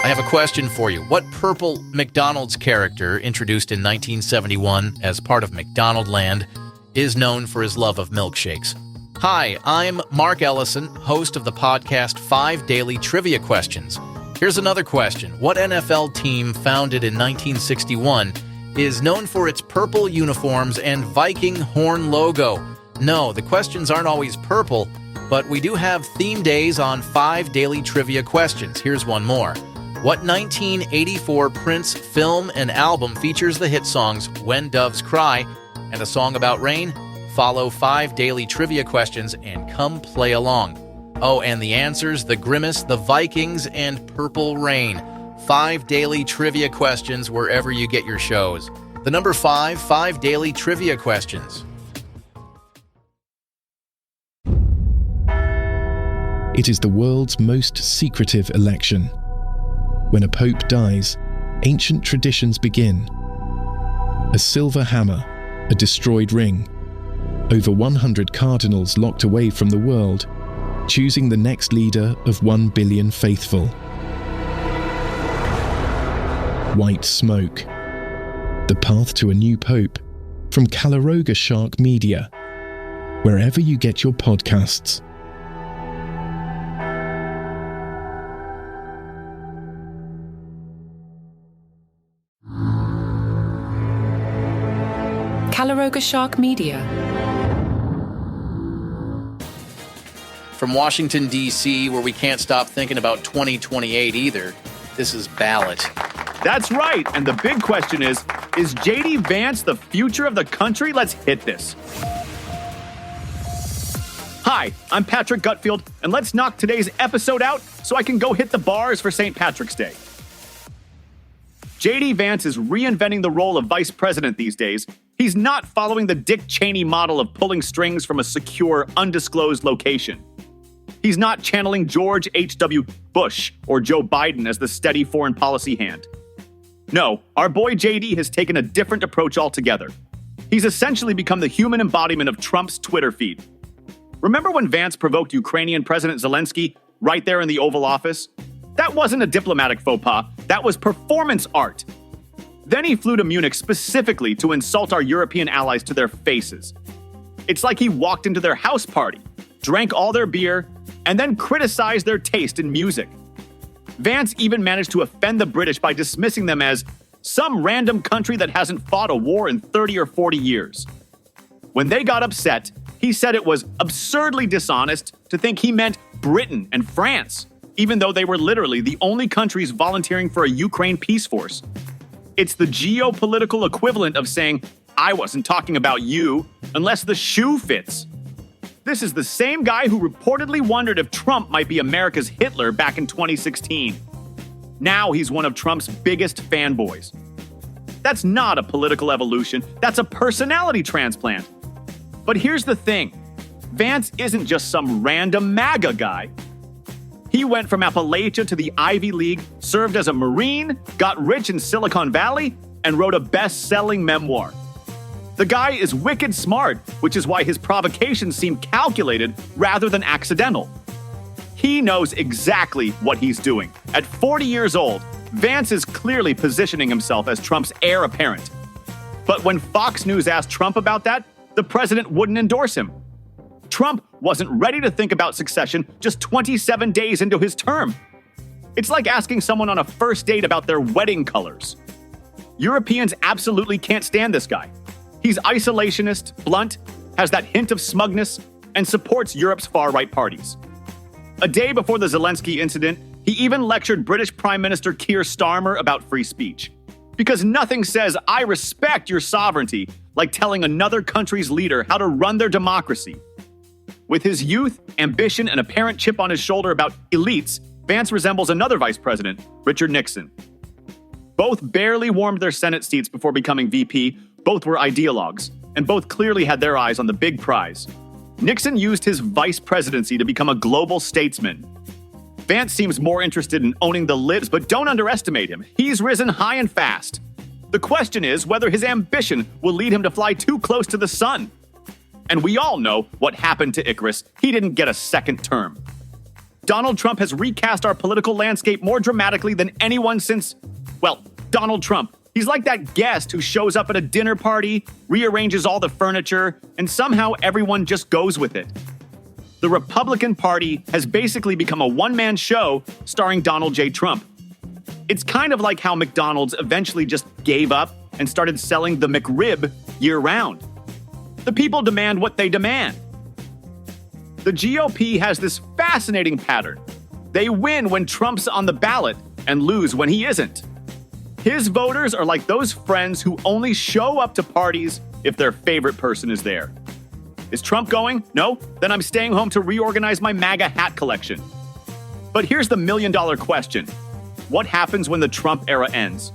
I have a question for you. What purple McDonald's character, introduced in 1971 as part of McDonaldland, is known for his love of milkshakes? Hi, I'm Mark Ellison, host of the podcast 5 Daily Trivia Questions. Here's another question. What NFL team, founded in 1961, is known for its purple uniforms and Viking horn logo? No, the questions aren't always purple, but we do have theme days on 5 Daily Trivia Questions. Here's one more. What 1984 Prince film and album features the hit songs When Doves Cry and a song about rain? Follow 5 Daily Trivia Questions and come play along. Oh, and the answers: The Grimace, The Vikings, and Purple Rain. 5 Daily Trivia Questions wherever you get your shows. The number 5 Daily Trivia Questions. It is the world's most secretive election. When a pope dies, ancient traditions begin. A silver hammer, a destroyed ring, over 100 cardinals locked away from the world, choosing the next leader of 1 billion faithful. White smoke. The path to a new pope, from Caloroga Shark Media, wherever you get your podcasts. Caloroga Shark Media. From Washington, D.C., where we can't stop thinking about 2028 either, this is Ballot. That's right, and the big question is JD Vance the future of the country? Let's hit this. Hi, I'm Patrick Gutfield, and let's knock today's episode out so I can go hit the bars for St. Patrick's Day. JD Vance is reinventing the role of vice president these days. He's not following the Dick Cheney model of pulling strings from a secure, undisclosed location. He's not channeling George H.W. Bush or Joe Biden as the steady foreign policy hand. No, our boy JD has taken a different approach altogether. He's essentially become the human embodiment of Trump's Twitter feed. Remember when Vance provoked Ukrainian President Zelensky right there in the Oval Office? That wasn't a diplomatic faux pas, that was performance art. Then he flew to Munich specifically to insult our European allies to their faces. It's like he walked into their house party, drank all their beer, and then criticized their taste in music. Vance even managed to offend the British by dismissing them as some random country that hasn't fought a war in 30 or 40 years. When they got upset, he said it was absurdly dishonest to think he meant Britain and France, even though they were literally the only countries volunteering for a Ukraine peace force. It's the geopolitical equivalent of saying, I wasn't talking about you, unless the shoe fits. This is the same guy who reportedly wondered if Trump might be America's Hitler back in 2016. Now he's one of Trump's biggest fanboys. That's not a political evolution, that's a personality transplant. But here's the thing, Vance isn't just some random MAGA guy. He went from Appalachia to the Ivy League, served as a Marine, got rich in Silicon Valley, and wrote a best-selling memoir. The guy is wicked smart, which is why his provocations seem calculated rather than accidental. He knows exactly what he's doing. At 40 years old, Vance is clearly positioning himself as Trump's heir apparent. But when Fox News asked Trump about that, the president wouldn't endorse him. Trump wasn't ready to think about succession just 27 days into his term. It's like asking someone on a first date about their wedding colors. Europeans absolutely can't stand this guy. He's isolationist, blunt, has that hint of smugness, and supports Europe's far-right parties. A day before the Zelensky incident, he even lectured British Prime Minister Keir Starmer about free speech. Because nothing says, I respect your sovereignty, like telling another country's leader how to run their democracy. With his youth, ambition, and apparent chip on his shoulder about elites, Vance resembles another vice president, Richard Nixon. Both barely warmed their Senate seats before becoming VP, both were ideologues, and both clearly had their eyes on the big prize. Nixon used his vice presidency to become a global statesman. Vance seems more interested in owning the libs, but don't underestimate him. He's risen high and fast. The question is whether his ambition will lead him to fly too close to the sun. And we all know what happened to Icarus. He didn't get a second term. Donald Trump has recast our political landscape more dramatically than anyone since, well, Donald Trump. He's like that guest who shows up at a dinner party, rearranges all the furniture, and somehow everyone just goes with it. The Republican Party has basically become a one-man show starring Donald J. Trump. It's kind of like how McDonald's eventually just gave up and started selling the McRib year-round. The people demand what they demand. The GOP has this fascinating pattern. They win when Trump's on the ballot and lose when he isn't. His voters are like those friends who only show up to parties if their favorite person is there. Is Trump going? No? Then I'm staying home to reorganize my MAGA hat collection. But here's the million-dollar question. What happens when the Trump era ends?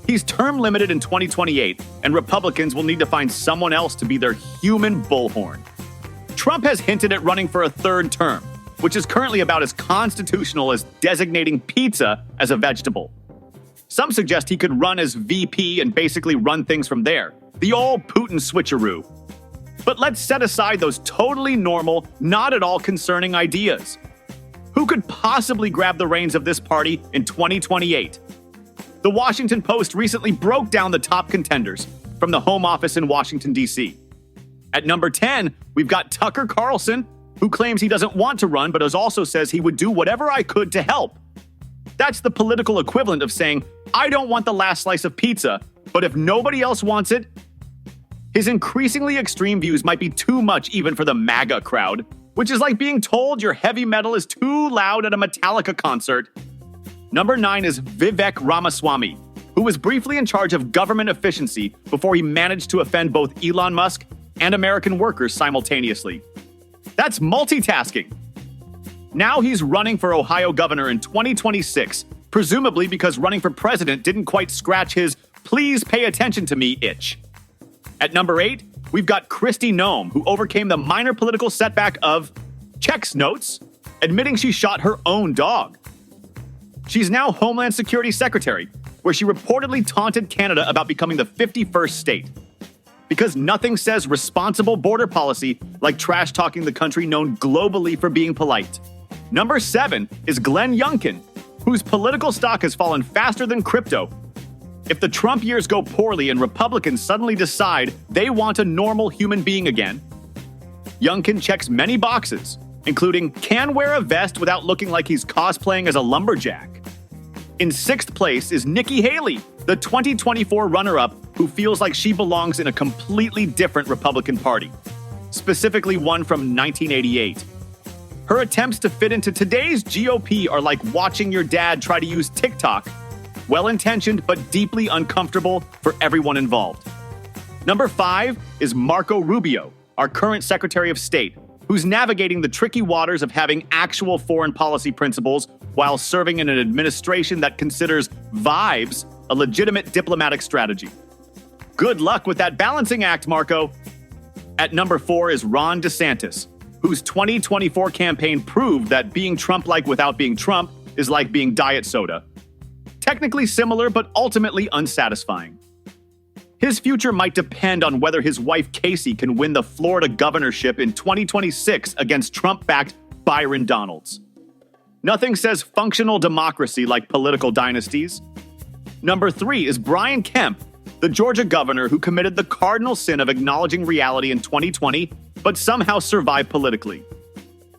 He's term limited in 2028, and Republicans will need to find someone else to be their human bullhorn. Trump has hinted at running for a third term, which is currently about as constitutional as designating pizza as a vegetable. Some suggest he could run as VP and basically run things from there. The old Putin switcheroo. But let's set aside those totally normal, not at all concerning ideas. Who could possibly grab the reins of this party in 2028? The Washington Post recently broke down the top contenders from the Home Office in Washington, D.C. At number 10, we've got Tucker Carlson, who claims he doesn't want to run, but also says he would do whatever I could to help. That's the political equivalent of saying, I don't want the last slice of pizza, but if nobody else wants it. His increasingly extreme views might be too much even for the MAGA crowd, which is like being told your heavy metal is too loud at a Metallica concert. Number 9 is Vivek Ramaswamy, who was briefly in charge of government efficiency before he managed to offend both Elon Musk and American workers simultaneously. That's multitasking. Now he's running for Ohio governor in 2026, presumably because running for president didn't quite scratch his "please pay attention to me" itch. At number 8, we've got Kristi Noem, who overcame the minor political setback of checks notes, admitting she shot her own dog. She's now Homeland Security Secretary, where she reportedly taunted Canada about becoming the 51st state. Because nothing says responsible border policy like trash-talking the country known globally for being polite. Number 7 is Glenn Youngkin, whose political stock has fallen faster than crypto. If the Trump years go poorly and Republicans suddenly decide they want a normal human being again, Youngkin checks many boxes, including can wear a vest without looking like he's cosplaying as a lumberjack. In 6th place is Nikki Haley, the 2024 runner-up who feels like she belongs in a completely different Republican Party, specifically one from 1988. Her attempts to fit into today's GOP are like watching your dad try to use TikTok. Well-intentioned but deeply uncomfortable for everyone involved. Number 5 is Marco Rubio, our current Secretary of State, who's navigating the tricky waters of having actual foreign policy principles while serving in an administration that considers vibes a legitimate diplomatic strategy. Good luck with that balancing act, Marco. At number 4 is Ron DeSantis, whose 2024 campaign proved that being Trump-like without being Trump is like being diet soda. Technically similar, but ultimately unsatisfying. His future might depend on whether his wife Casey can win the Florida governorship in 2026 against Trump-backed Byron Donalds. Nothing says functional democracy like political dynasties. Number 3 is Brian Kemp, the Georgia governor who committed the cardinal sin of acknowledging reality in 2020, but somehow survived politically.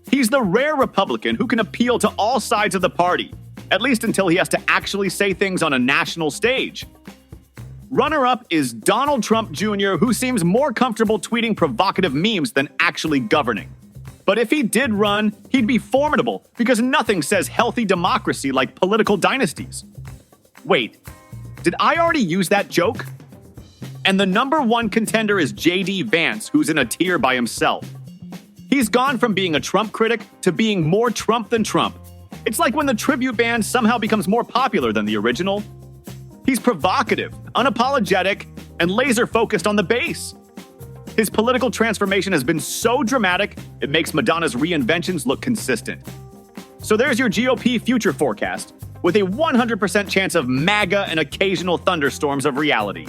He's the rare Republican who can appeal to all sides of the party, at least until he has to actually say things on a national stage. Runner-up is Donald Trump Jr., who seems more comfortable tweeting provocative memes than actually governing. But if he did run, he'd be formidable because nothing says healthy democracy like political dynasties. Wait, did I already use that joke? And the number 1 contender is JD Vance, who's in a tier by himself. He's gone from being a Trump critic to being more Trump than Trump. It's like when the tribute band somehow becomes more popular than the original. He's provocative, unapologetic, and laser-focused on the base. His political transformation has been so dramatic, it makes Madonna's reinventions look consistent. So there's your GOP future forecast, with a 100% chance of MAGA and occasional thunderstorms of reality.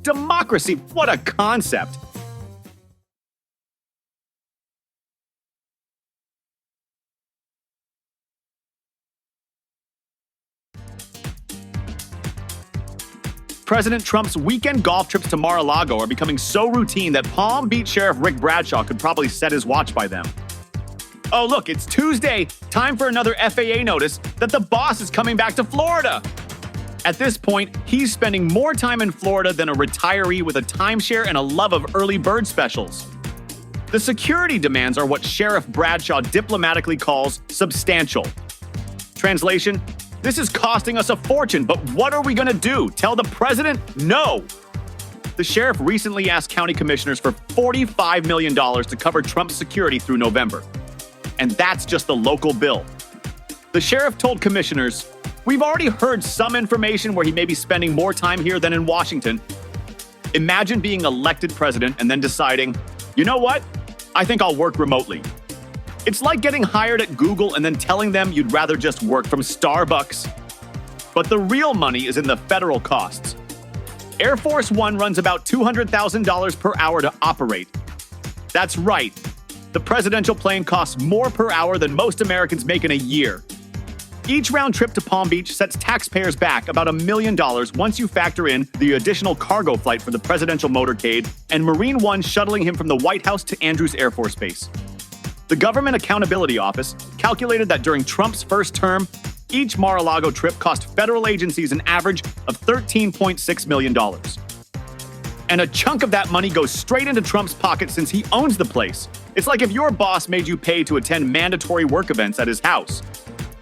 Democracy, what a concept! President Trump's weekend golf trips to Mar-a-Lago are becoming so routine that Palm Beach Sheriff Rick Bradshaw could probably set his watch by them. Oh, look, it's Tuesday. Time for another FAA notice that the boss is coming back to Florida. At this point, he's spending more time in Florida than a retiree with a timeshare and a love of early bird specials. The security demands are what Sheriff Bradshaw diplomatically calls substantial. Translation: this is costing us a fortune, but what are we going to do? Tell the president no? The sheriff recently asked county commissioners for $45 million to cover Trump's security through November. And that's just the local bill. The sheriff told commissioners, "We've already heard some information where he may be spending more time here than in Washington." Imagine being elected president and then deciding, "You know what? I think I'll work remotely." It's like getting hired at Google and then telling them you'd rather just work from Starbucks. But the real money is in the federal costs. Air Force One runs about $200,000 per hour to operate. That's right. The presidential plane costs more per hour than most Americans make in a year. Each round trip to Palm Beach sets taxpayers back about $1 million once you factor in the additional cargo flight for the presidential motorcade and Marine One shuttling him from the White House to Andrews Air Force Base. The Government Accountability Office calculated that during Trump's first term, each Mar-a-Lago trip cost federal agencies an average of $13.6 million. And a chunk of that money goes straight into Trump's pocket since he owns the place. It's like if your boss made you pay to attend mandatory work events at his house.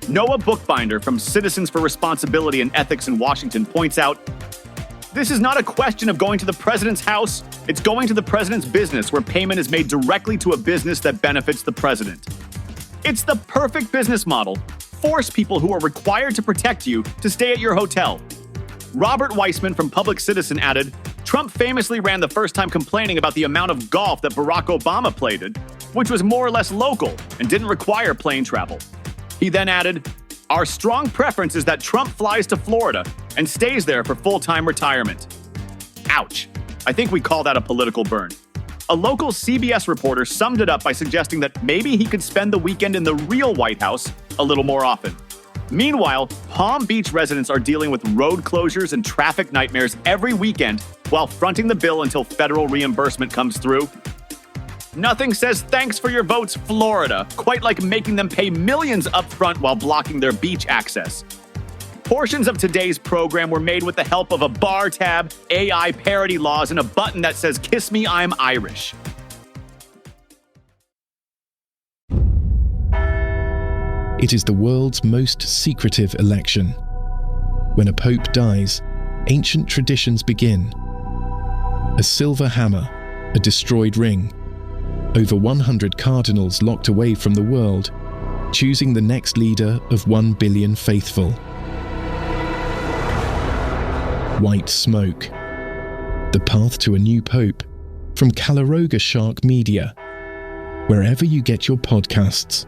Noah Bookbinder from Citizens for Responsibility and Ethics in Washington points out, "This is not a question of going to the president's house. It's going to the president's business where payment is made directly to a business that benefits the president. It's the perfect business model. Force people who are required to protect you to stay at your hotel." Robert Weissman from Public Citizen added, "Trump famously ran the first time complaining about the amount of golf that Barack Obama played in, which was more or less local and didn't require plane travel." He then added, "Our strong preference is that Trump flies to Florida and stays there for full-time retirement." Ouch. I think we call that a political burn. A local CBS reporter summed it up by suggesting that maybe he could spend the weekend in the real White House a little more often. Meanwhile, Palm Beach residents are dealing with road closures and traffic nightmares every weekend while fronting the bill until federal reimbursement comes through. Nothing says thanks for your votes, Florida, quite like making them pay millions up front while blocking their beach access. Portions of today's program were made with the help of a bar tab, AI parody laws, and a button that says, "Kiss me, I'm Irish." It is the world's most secretive election. When a pope dies, ancient traditions begin. A silver hammer, a destroyed ring, over 100 cardinals locked away from the world, choosing the next leader of 1 billion faithful. White Smoke. The Path to a New Pope, from Caloroga Shark Media, wherever you get your podcasts.